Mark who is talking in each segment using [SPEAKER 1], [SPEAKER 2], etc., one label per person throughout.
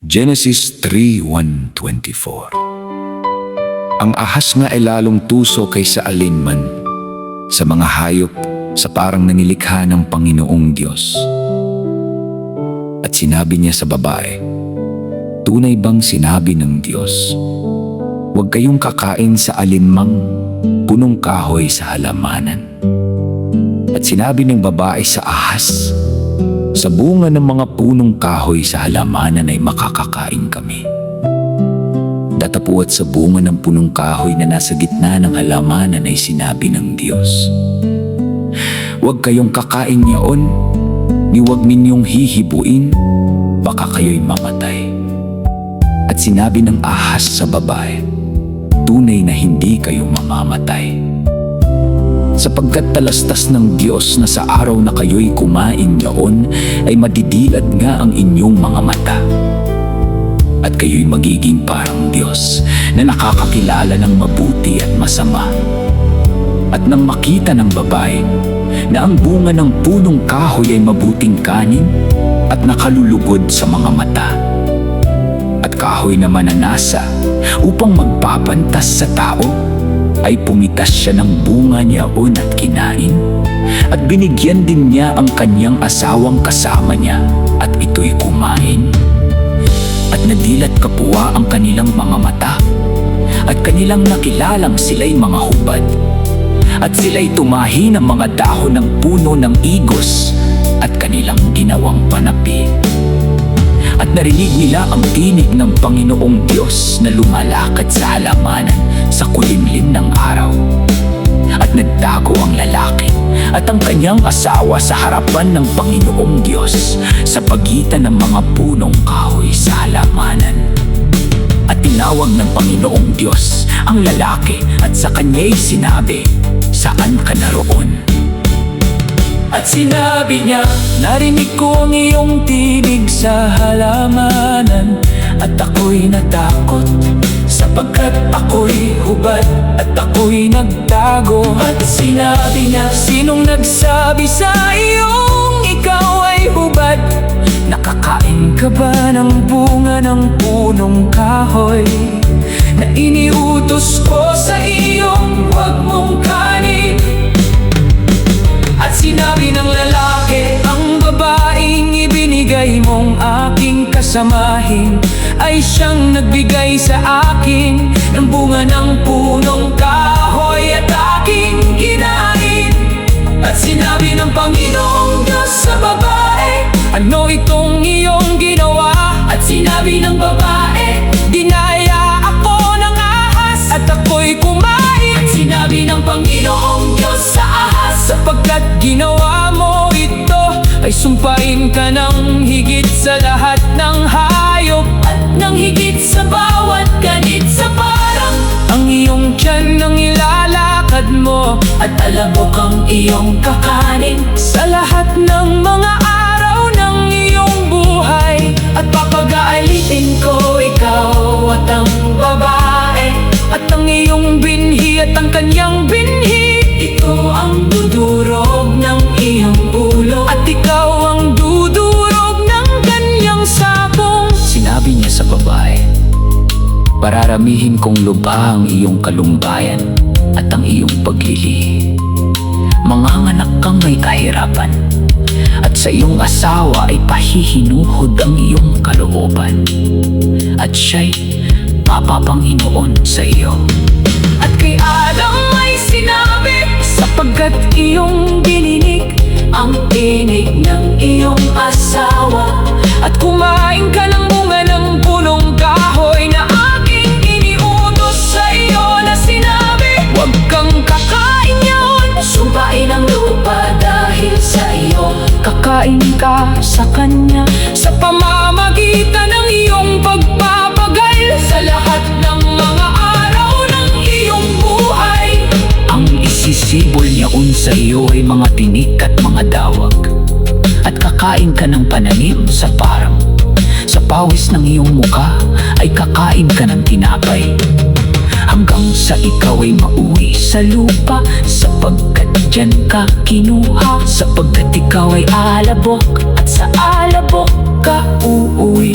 [SPEAKER 1] Genesis 3:1-24. Ang ahas nga ay lalong tuso kaysa alinman sa mga hayop sa parang nanilikha ng Panginoong Diyos. At sinabi niya sa babae, tunay bang sinabi ng Diyos, huwag kayong kakain sa alinmang punong kahoy sa halamanan. At sinabi ng babae sa ahas, sa bunga ng mga punong kahoy sa halamanan ay makakakain kami. Datapuat sa bunga ng punong kahoy na nasa gitna ng halamanan ay sinabi ng Diyos, huwag kayong kakain niyaon, ni huwag ninyong hihibuin, baka kayo'y mamatay. At sinabi ng ahas sa babae, tunay na hindi kayo mamamatay. Sapagkat talastas ng Diyos na sa araw na kayo'y kumain niyaon ay madidilat nga ang inyong mga mata. At kayo'y magiging parang Diyos na nakakakilala ng mabuti at masama. At nang makita ng babae na ang bunga ng punong kahoy ay mabuting kanin at nakalulugod sa mga mata, at kahoy na mananasa upang magpapantas sa tao, ay pumitas siya ng bunga niyaon at kinain, at binigyan din niya ang kanyang asawang kasama niya, at ito'y kumain. At nadilat kapwa ang kanilang mga mata, at kanilang nakilalang sila'y mga hubad, at sila'y tumahi ng mga dahon ng puno ng igos, at kanilang ginawang panapi. At narinig nila ang tinig ng Panginoong Diyos na lumalakad sa halamanan sa kulimlim ng araw. At nagtago ang lalaki at ang kanyang asawa sa harapan ng Panginoong Diyos sa pagitan ng mga punong kahoy sa halamanan. At tinawag ng Panginoong Diyos ang lalaki at sa kanya'y sinabi, saan ka naroon? At sinabi niya, narinig ko ang iyong tinig sa halamanan, at ako'y natakot, sapagkat ako'y hubad at ako'y nagtago. At sinabi niya, sinong nagsabi sa iyong ikaw ay hubad? Nakakain ka ba ng bunga ng punong kahoy na iniutos ko sa iyong huwag mong kanin? At sinabi ng lalaki, ang babaeng ibinigay mong aking kasamahin ay siyang nagbigay sa akin ng bunga ng punong kahoy at aking kinain. At sinabi ng Panginoong Diyos sa babae, ano itong iyong ginawa? At sinabi ng babae, dinaya ako ng ahas at ako'y kumain. At sinabi ng Panginoong Diyos sa ahas, sapagkat ginawa mo ito, ay sumpain ka ng higit sa lahat ng hayop at ng higit sa bawat ganit sa parang ang iyong tiyan ang ilalakad mo, at alabok ang iyong kakanin sa lahat ng mga araw ng iyong buhay. At papag-aalitin ko ikaw at ang babae, at ang iyong binhi at ang kanyang binhi. Ito ang dudurog ng iyong ulo, at ikaw ang dudurog ng kanyang sabong. Sinabi niya sa babae, pararamihin kong lubha ang iyong kalumbayan at ang iyong paglilihi. Manganganak kang may kahirapan, at sa iyong asawa ay pahihinuhod ang iyong kalooban, at siya'y mapapanginoon sa iyo. At kay Adam ay sinabi, sapagkat iyong dininig ang tinig ng iyong asawa, at kumain ka ng bunga ng punong kahoy na aking iniutos sa iyo na sinabi, huwag kang kakain niyaon, sumpain ang lupa dahil sa iyo. Kakain ka sa kanya sa pamamagitan ng iyong pagpapagal sa lahat ng mga araw ng iyong buhay. Ang isisibol niyaon sa iyo ay mga tinik at mga dawag, at kakain ka ng pananim sa parang. Sa pawis ng iyong muka ay kakain ka ng tinapay, hanggang sa ikaw ay mauwi sa lupa, sapagkat dyan ka kinuha, sapagkat ikaw ay alabok at sa alabok ka uuwi.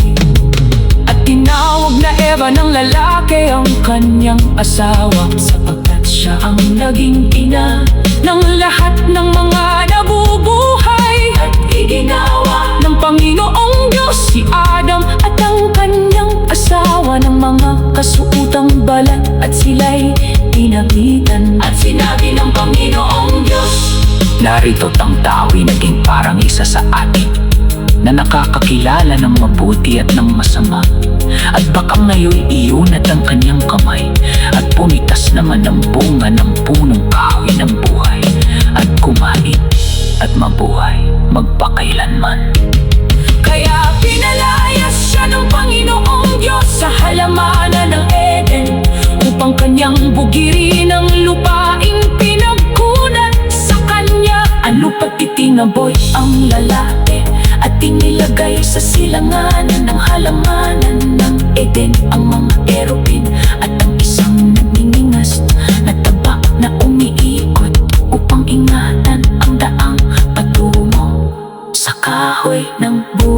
[SPEAKER 1] Pinaglaban ng lalaki ang kanyang asawa, sapagkat siya ang naging ina ng lahat ng mga nabubuhay. At iginawa ng Panginoong Diyos si Adam at ang kanyang asawa ng mga kasuotang balat, at sila'y pinagitan. At sinabi ng Panginoong Diyos, narito't ang tao'y naging parang isa sa atin, na nakakakilala ng mabuti at ng masama. At baka ngayon iunat ang kanyang kamay, at pumitas naman ng bunga ng punong kahoy ng buhay, at kumain at mabuhay magpakailanman. Kaya pinalayas siya ng Panginoong Diyos sa halamanan ng Eden, upang kanyang bugirin ang lupaing pinagkunan sa kanya. Ang lupa't itinaboy ang lalaki, at inilagay sa silanganan ng halamanan ng Eden ang mga erupin, at ang isang nagningingas na taba na umiikot, upang ingatan ang daang patungo sa kahoy ng buhay.